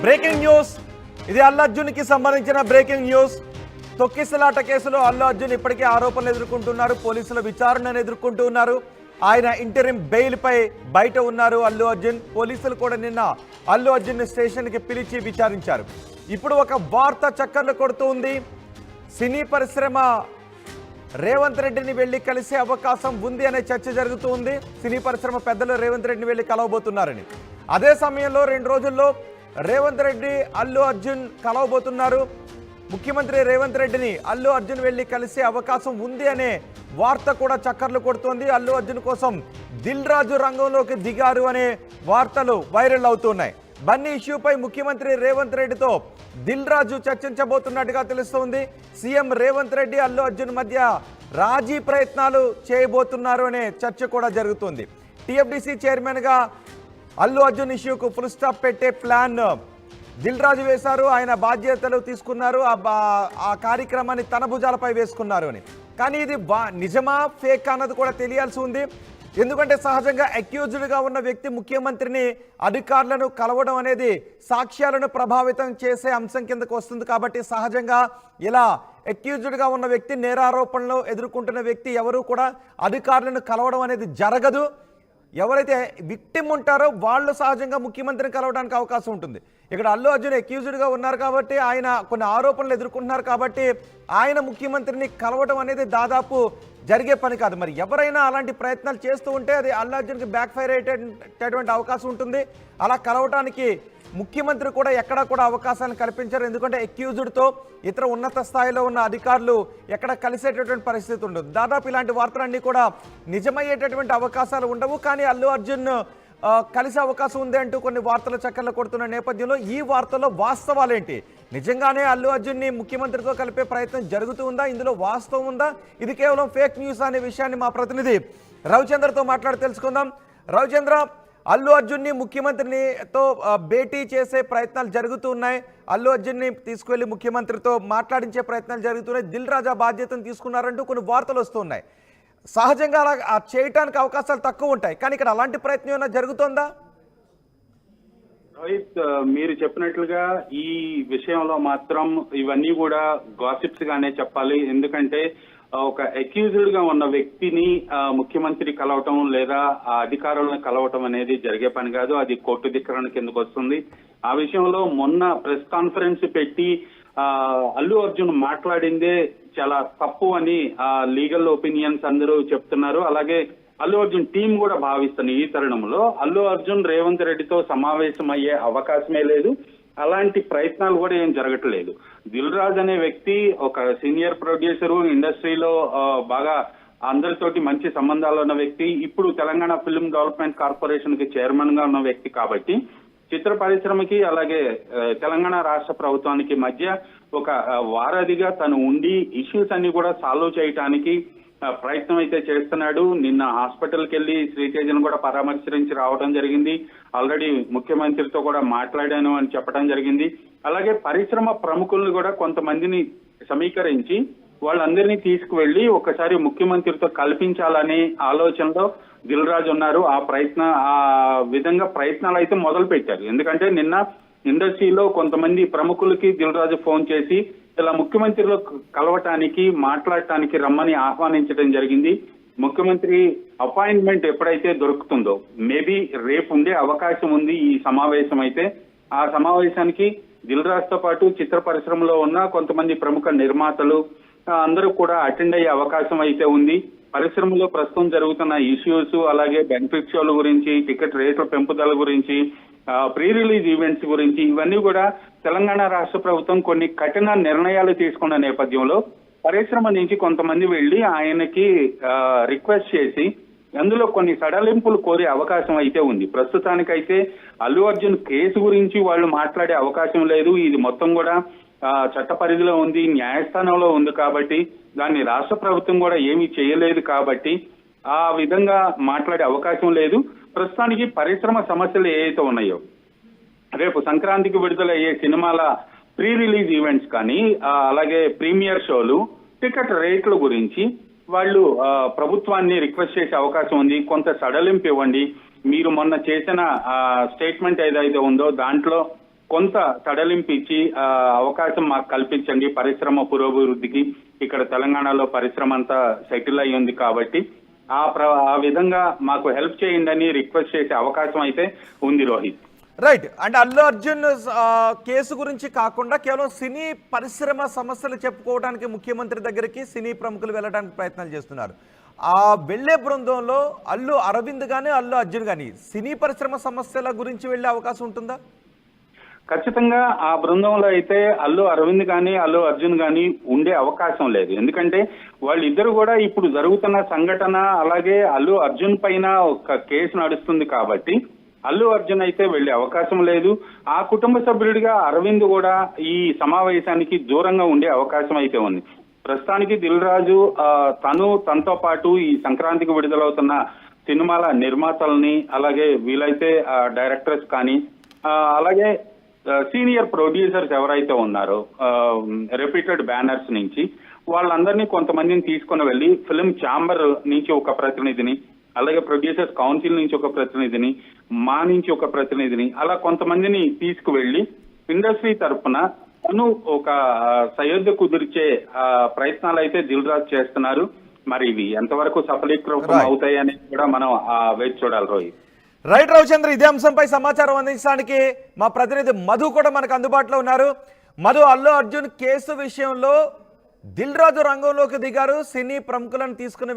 Breaking news. ఇది అల్లు అర్జున్ కి సంబంధించిన బ్రేకింగ్ న్యూస్. తొక్కిసలాట కేసులో అల్లు అర్జున్ ఇప్పటికే ఆరోపణలు ఎదుర్కొంటున్నారు. పోలీసుల విచారణను ఎదుర్కొంటూ ఉన్నారు. ఆయన ఇంటరిం బెయిల్ పై బయట ఉన్నారు అల్లు అర్జున్. పోలీసులు కూడా నిన్న అల్లు అర్జున్ స్టేషన్ కి పిలిచి విచారించారు. ఇప్పుడు ఒక వార్త చక్కర్లు కొడుతూ ఉంది. సినీ పరిశ్రమ రేవంత్ రెడ్డిని వెళ్లి కలిసే అవకాశం ఉంది అనే చర్చ జరుగుతూ ఉంది. సినీ పరిశ్రమ పెద్దలు రేవంత్ రెడ్డిని వెళ్లి కలవబోతున్నారని. అదే సమయంలో 2 రోజుల్లో రేవంత్ రెడ్డి అల్లు అర్జున్ కలవబోతున్నారు. ముఖ్యమంత్రి రేవంత్ రెడ్డిని అల్లు అర్జున్ వెళ్లి కలిసే అవకాశం ఉంది అనే వార్త కూడా చక్కర్లు కొడుతోంది. అల్లు అర్జున్ కోసం దిల్ రాజు రంగంలోకి దిగారు అనే వార్తలు వైరల్ అవుతున్నాయి. బన్నీ ఇష్యూపై ముఖ్యమంత్రి రేవంత్ రెడ్డితో దిల్ రాజు చర్చించబోతున్నట్టుగా తెలుస్తోంది. సీఎం రేవంత్ రెడ్డి అల్లు అర్జున్ మధ్య రాజీ ప్రయత్నాలు చేయబోతున్నారు అనే చర్చ కూడా జరుగుతుంది. టీఎఫ్డీసీ చైర్మన్ గా అల్లు అర్జున్ ఇష్యూకు ఫుల్ స్టాప్ పెట్టే ప్లాన్ దిల్ రాజు వేశారు. ఆయన బాధ్యతలు తీసుకున్నారు. ఆ కార్యక్రమాన్ని తన భుజాలపై వేసుకున్నారు అని. కానీ ఇది నిజమా ఫేక్ అన్నది కూడా తెలియాల్సి ఉంది. ఎందుకంటే సహజంగా అక్యూజ్డ్గా ఉన్న వ్యక్తి ముఖ్యమంత్రిని అధికారులను కలవడం అనేది సాక్ష్యాలను ప్రభావితం చేసే అంశం కిందకు వస్తుంది. కాబట్టి సహజంగా ఇలా అక్యూజ్డ్గా ఉన్న వ్యక్తి, నేరారోపణలు ఎదుర్కొంటున్న వ్యక్తి ఎవరు కూడా అధికారులను కలవడం అనేది జరగదు. ఎవరైతే విక్టిమ్ ఉంటారో వాళ్ళు సహజంగా ముఖ్యమంత్రిని కలవడానికి అవకాశం ఉంటుంది. ఇక్కడ అల్లు అర్జున్ అక్యూజ్డ్గా ఉన్నారు కాబట్టి, ఆయన కొన్ని ఆరోపణలు ఎదుర్కొంటున్నారు కాబట్టి ఆయన ముఖ్యమంత్రిని కలవడం అనేది దాదాపు జరిగే పని కాదు. మరి ఎవరైనా అలాంటి ప్రయత్నాలు చేస్తూ ఉంటే అది అల్లు అర్జున్కి బ్యాక్ ఫైర్ అయ్యేటటువంటి అవకాశం ఉంటుంది. అలా కలవటానికి ముఖ్యమంత్రి కూడా ఎక్కడా కూడా అవకాశాన్ని కల్పించారు. ఎందుకంటే అక్యూజ్డ్తో ఇతర ఉన్నత స్థాయిలో ఉన్న అధికారులు ఎక్కడ కలిసేటటువంటి పరిస్థితి ఉండదు. దాదాపు ఇలాంటి వార్తలన్నీ కూడా నిజమయ్యేటటువంటి అవకాశాలు ఉండవు. కానీ అల్లు అర్జున్ కలిసే అవకాశం ఉంది అంటూ కొన్ని వార్తలు చక్కర్లు కొడుతున్న నేపథ్యంలో ఈ వార్తల్లో వాస్తవాలేంటి? నిజంగానే అల్లు అర్జున్ని ముఖ్యమంత్రితో కలిపే ప్రయత్నం జరుగుతూ ఉందా? ఇందులో వాస్తవం ఉందా? ఇది కేవలం ఫేక్ న్యూస్ అనే విషయాన్ని మా ప్రతినిధి రవిచంద్రతో మాట్లాడి తెలుసుకుందాం. రవిచంద్ర, అల్లు అర్జున్ని ముఖ్యమంత్రితో భేటీ చేసే ప్రయత్నాలు జరుగుతూ ఉన్నాయి. అల్లు అర్జున్ని తీసుకువెళ్ళి ముఖ్యమంత్రితో మాట్లాడించే ప్రయత్నాలు జరుగుతున్నాయి. దిల్ రాజా బాధ్యతను తీసుకున్నారంటూ కొన్ని వార్తలు వస్తున్నాయి. సహజంగా అలా చేయటానికి అవకాశాలు తక్కువ ఉంటాయి. కానీ ఇక్కడ అలాంటి ప్రయత్నం ఏమైనా జరుగుతుందా? రోహిత్, మీరు చెప్పినట్లుగా ఈ విషయంలో మాత్రం ఇవన్నీ కూడా గాసిప్స్ గానే చెప్పాలి. ఎందుకంటే ఒక అక్యూజ్డ్ గా ఉన్న వ్యక్తిని ముఖ్యమంత్రి కలవటం లేదా ఆ అధికారులను కలవటం అనేది జరిగే పని కాదు. అది కోర్టు ధిక్కరణ కిందకు వస్తుంది. ఆ విషయంలో మొన్న ప్రెస్ కాన్ఫరెన్స్ పెట్టి అల్లు అర్జున్ మాట్లాడిందే చాలా తప్పు అని లీగల్ ఒపీనియన్స్ అందరూ చెప్తున్నారు. అలాగే అల్లు అర్జున్ టీం కూడా భావిస్తున్న ఈ తరుణంలో అల్లు అర్జున్ రేవంత్ రెడ్డితో సమావేశం అయ్యే అవకాశమే లేదు. అలాంటి ప్రయత్నాలు కూడా ఏం జరగట్లేదు. దిల్ రాజు అనే వ్యక్తి ఒక సీనియర్ ప్రొడ్యూసరు, ఇండస్ట్రీలో బాగా అందరితోటి మంచి సంబంధాలు ఉన్న వ్యక్తి. ఇప్పుడు తెలంగాణ ఫిల్మ్ డెవలప్మెంట్ కార్పొరేషన్ కి చైర్మన్ గా ఉన్న వ్యక్తి కాబట్టి చిత్ర పరిశ్రమకి అలాగే తెలంగాణ రాష్ట్ర ప్రభుత్వానికి మధ్య ఒక వారధిగా తను ఉండి ఇష్యూస్ అన్ని కూడా సాల్వ్ చేయటానికి ప్రయత్నం అయితే చేస్తున్నాడు. నిన్న హాస్పిటల్కి వెళ్లి శ్రీతేజను కూడా పరామర్శించి రావడం జరిగింది. ఆల్రెడీ ముఖ్యమంత్రితో కూడా మాట్లాడాను అని చెప్పడం జరిగింది. అలాగే పరిశ్రమ ప్రముఖులను కూడా కొంతమందిని సమీకరించి వాళ్ళందరినీ తీసుకువెళ్లి ఒకసారి ముఖ్యమంత్రితో కల్పించాలనే ఆలోచనలో దిల్ రాజు ఉన్నారు. ఆ విధంగా ప్రయత్నాలు అయితే మొదలు పెట్టారు. ఎందుకంటే నిన్న ఇండస్ట్రీలో కొంతమంది ప్రముఖులకి దిల్ రాజు ఫోన్ చేసి ఇలా ముఖ్యమంత్రిలో కలవటానికి మాట్లాడటానికి రమ్మని ఆహ్వానించడం జరిగింది. ముఖ్యమంత్రి అపాయింట్మెంట్ ఎప్పుడైతే దొరుకుతుందో మేబీ రేపు ఉండే అవకాశం ఉంది ఈ సమావేశం అయితే. ఆ సమావేశానికి దిల్ రాజుతో పాటు చిత్ర పరిశ్రమలో ఉన్న కొంతమంది ప్రముఖ నిర్మాతలు అందరూ కూడా అటెండ్ అయ్యే అవకాశం అయితే ఉంది. పరిశ్రమలో ప్రస్తుతం జరుగుతున్న ఇష్యూస్, అలాగే బెనిఫిట్ షోల గురించి, టికెట్ రేట్ల పెంపుదల గురించి, ప్రీ రిలీజ్ ఈవెంట్స్ గురించి ఇవన్నీ కూడా తెలంగాణ రాష్ట్ర ప్రభుత్వం కొన్ని కఠిన నిర్ణయాలు తీసుకున్న నేపథ్యంలో పరిశ్రమ నుంచి కొంతమంది వెళ్లి ఆయనకి రిక్వెస్ట్ చేసి అందులో కొన్ని సడలింపులు కోరే అవకాశం అయితే ఉంది. ప్రస్తుతానికైతే అల్లు అర్జున్ కేసు గురించి వాళ్ళు మాట్లాడే అవకాశం లేదు. ఇది మొత్తం కూడా చట్ట పరిధిలో ఉంది, న్యాయస్థానంలో ఉంది కాబట్టి దాన్ని రాష్ట్ర ప్రభుత్వం కూడా ఏమీ చేయలేదు కాబట్టి ఆ విధంగా మాట్లాడే అవకాశం లేదు. ప్రస్తుతానికి పరిశ్రమ సమస్యలు ఏవైతే ఉన్నాయో రేపు సంక్రాంతికి విడుదలయ్యే సినిమాల ప్రీ రిలీజ్ ఈవెంట్స్ కానీ అలాగే ప్రీమియర్ షోలు, టికెట్ రేట్ల గురించి వాళ్ళు ప్రభుత్వాన్ని రిక్వెస్ట్ చేసే అవకాశం ఉంది. కొంత సడలింపు ఇవ్వండి. మీరు మొన్న చేసిన స్టేట్మెంట్ ఏదైతే ఉందో దాంట్లో కొంత సడలింపు ఇచ్చి అవకాశం మాకు కల్పించండి, పరిశ్రమ పురోభివృద్ధికి ఇక్కడ తెలంగాణలో పరిశ్రమ అంతా సెటిల్ అయ్యి ఉంది కాబట్టి ఆ విధంగా మాకు హెల్ప్ చేయండి అని రిక్వెస్ట్ చేసే అవకాశం అయితే ఉంది రోహిత్. రైట్. అంటే అల్లు అర్జున్ కేసు గురించి కాకుండా కేవలం సినీ పరిశ్రమ సమస్యలు చెప్పుకోవడానికి ముఖ్యమంత్రి దగ్గరికి సినీ ప్రముఖులు వెళ్ళడానికి ప్రయత్నాలు చేస్తున్నారు. ఆ వెళ్లే బృందంలో అల్లు అరవింద్ గానీ అల్లు అర్జున్ గానీ సినీ పరిశ్రమ సమస్యల గురించి వెళ్లే అవకాశం ఉంటుందా? ఖచ్చితంగా ఆ బృందంలో అయితే అల్లు అరవింద్ గాని అల్లు అర్జున్ గాని ఉండే అవకాశం లేదు. ఎందుకంటే వాళ్ళిద్దరు కూడా ఇప్పుడు జరుగుతున్న సంఘటన, అలాగే అల్లు అర్జున్ పైన ఒక కేసు నడుస్తుంది కాబట్టి అల్లు అర్జున్ అయితే వెళ్లే అవకాశం లేదు. ఆ కుటుంబ సభ్యుడిగా అరవింద్ కూడా ఈ సమావేశానికి దూరంగా ఉండే అవకాశం అయితే ఉంది. ప్రస్తుతానికి దిల్ రాజు తనతో పాటు ఈ సంక్రాంతికి విడుదలవుతున్న సినిమాల నిర్మాతల్ని, అలాగే వీలైతే డైరెక్టర్స్ కానీ, అలాగే సీనియర్ ప్రొడ్యూసర్స్ ఎవరైతే ఉన్నారో రెప్యూటెడ్ బ్యానర్స్ నుంచి వాళ్ళందరినీ కొంతమందిని తీసుకుని వెళ్ళి ఫిల్మ్ ఛాంబర్ నుంచి ఒక ప్రతినిధిని, అలాగే ప్రొడ్యూసర్స్ కౌన్సిల్ నుంచి ఒక ప్రతినిధిని, మా నుంచి ఒక ప్రతినిధిని, అలా కొంతమందిని తీసుకువెళ్లి ఇండస్ట్రీ తరఫున తను ఒక సయోధ్య కుదిర్చే ప్రయత్నాలు అయితే దిల్ రాజు చేస్తున్నారు. మరి ఇవి ఎంతవరకు సఫలీకృతం అవుతాయి అనేది కూడా మనం వేచి చూడాలి రోహిత్. రైట్ రవిచంద్ర, ఇదే అంశంపై సమాచారం అందించడానికి మా ప్రతినిధి మధు కూడా మనకు అందుబాటులో ఉన్నారు. మధు, అల్లు అర్జున్ కేసు విషయంలో దిల్ రాజు రంగంలోకి దిగారు, సినీ ప్రముఖులను తీసుకుని